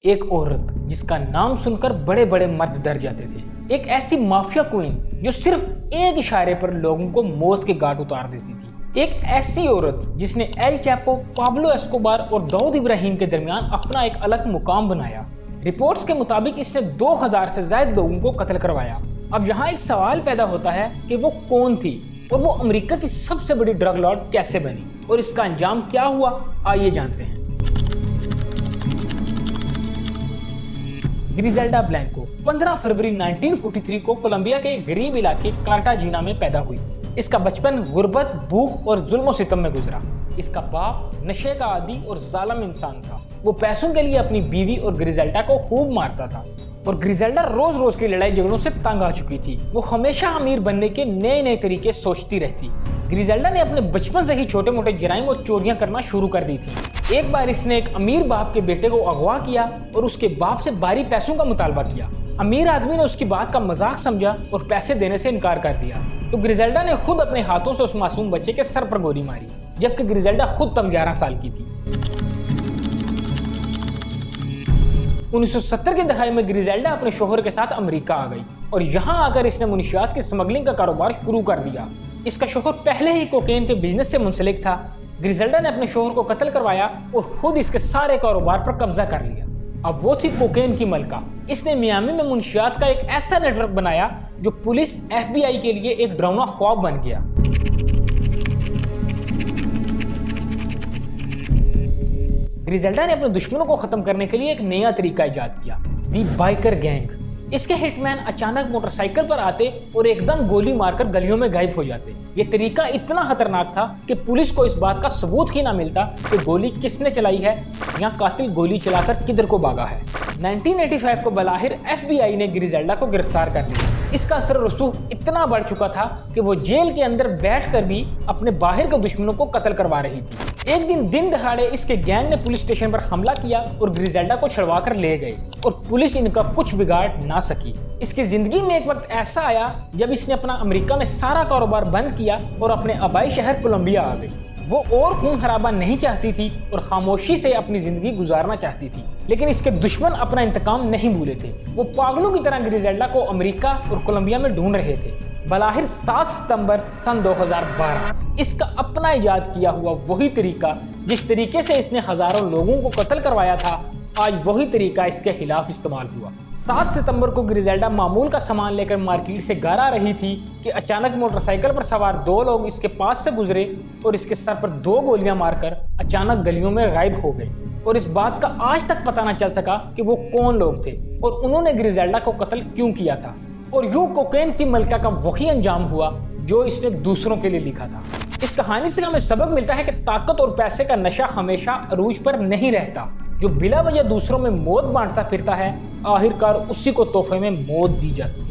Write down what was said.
एक औरत जिसका नाम सुनकर बड़े बड़े मर्द डर जाते थे। एक ऐसी माफिया क्वीन जो सिर्फ एक इशारे पर लोगों को मौत के घाट उतार देती थी। एक ऐसी औरत जिसने एल चैपो, पाब्लो एस्कोबार और दाऊद इब्राहिम के दरमियान अपना एक अलग मुकाम बनाया। रिपोर्ट्स के मुताबिक इसने 2000 से ज्यादा लोगों को कत्ल करवाया। अब यहाँ एक सवाल पैदा होता है कि वो कौन थी और वो अमेरिका की सबसे बड़ी ड्रग लॉर्ड कैसे बनी और इसका अंजाम क्या हुआ, आइए जानते हैं। ग्रिजेल्डा ब्लैंको 15 फरवरी 1943 को कोलंबिया के गरीब इलाके कार्टाजीना में पैदा हुई। इसका बचपन गुर्बत, भूख और जुल्म सितम में गुजरा। इसका बाप नशे का आदी और जालिम इंसान था। वो पैसों के लिए अपनी बीवी और ग्रिजेल्डा को खूब मारता था और ग्रिजेल्डा रोज रोज की लड़ाई झगड़ों से तंग आ चुकी थी। वो हमेशा अमीर बनने के नए नए तरीके सोचती रहती। ग्रिजेल्डा ने अपने बचपन से ही छोटे मोटे जराइम और चोरियां करना शुरू कर दी थी। एक बार इसने एक अमीर बाप के बेटे को अगवा किया और उसके बाप से भारी पैसों का मुतालबा किया। अमीर आदमी ने उसकी बात का मजाक समझा और पैसे देने से इनकार कर दिया। तो ग्रिजेल्डा ने खुद अपने हाथों से उस मासूम बच्चे के सर पर गोली मारी, जबकि ग्रिजेल्डा खुद तब 11 साल की थी। 1970 के दहाई में ग्रिजेल्डा अपने शोहर के साथ अमेरिका आ गई और यहाँ आकर इसने मुनशियात की स्मगलिंग का कारोबार शुरू कर दिया। इसका शोहर पहले ही कोकेन के बिजनेस से मुंसलिक था। ग्रिजेल्डा ने अपने शोहर को कत्ल करवाया और खुद इसके सारे कारोबार पर कब्जा कर लिया। अब वो थी कोकेन की मलका। इसने मियामी में मुनशियात का एक ऐसा नेटवर्क बनाया जो पुलिस, FBI के लिए एक डरावना ख्वाब बन गया। ग्रिजेल्डा ने अपने दुश्मनों को खत्म करने के लिए एक नया तरीका इजाद किया, दी बाइकर गैंग। इसके हिटमैन अचानक मोटरसाइकिल पर आते और एकदम गोली मारकर गलियों में गायब हो जाते। ये तरीका इतना खतरनाक था कि पुलिस को इस बात का सबूत ही ना मिलता कि गोली किसने चलाई है या कातिल गोली चलाकर किधर को भागा है। 1985 को बलाहिर FBI ने ग्रिजेल्डा को गिरफ्तार कर लिया। इसका असर रसूख इतना बढ़ चुका था कि वो जेल के अंदर बैठकर भी अपने बाहर के दुश्मनों को कत्ल करवा रही थी। एक दिन दहाड़े इसके गैंग ने पुलिस स्टेशन पर हमला किया और ग्रिजेल्डा को छुड़वा कर ले गए और पुलिस इनका कुछ बिगाड़ ना सकी। इसकी जिंदगी में एक वक्त ऐसा आया जब इसने अपना अमेरिका में सारा कारोबार बंद किया और अपने आबाई शहर कोलंबिया आ गई। वो और खून खराबा नहीं चाहती थी और खामोशी से अपनी जिंदगी गुजारना चाहती थी, लेकिन इसके दुश्मन अपना इंतकाम नहीं भूले थे। वो पागलों की तरह ग्रिजेल्डा को अमेरिका और कोलंबिया में ढूंढ रहे थे। बलाहिर 7 सितंबर सन 2012 इसका अपना इजाद किया हुआ वही तरीका जिस तरीके से इसने हजारों लोगों को कत्ल करवाया था, आज वही तरीका इसके खिलाफ इस्तेमाल हुआ। 7 सितंबर को ग्रिजेल्डा मामूल का सामान लेकर मार्केट से घर आ रही थी कि अचानक मोटरसाइकिल पर सवार 2 लोग इसके पास से गुजरे और इसके सर पर 2 गोलियां मारकर अचानक गलियों में गायब हो गए और इस बात का आज तक पता न चल सका कि वो कौन लोग थे और उन्होंने ग्रिजेल्डा को कत्ल क्यों किया था। और यूं कोकेन की मलका का वही अंजाम हुआ जो इसने दूसरों के लिए लिखा था। इस कहानी से हमें सबक मिलता है कि ताकत और पैसे का नशा हमेशा अरूज पर नहीं रहता। जो बिला वजह दूसरों में मौत बांटता फिरता है, आखिरकार उसी को तोहफे में मौत दी जाती है।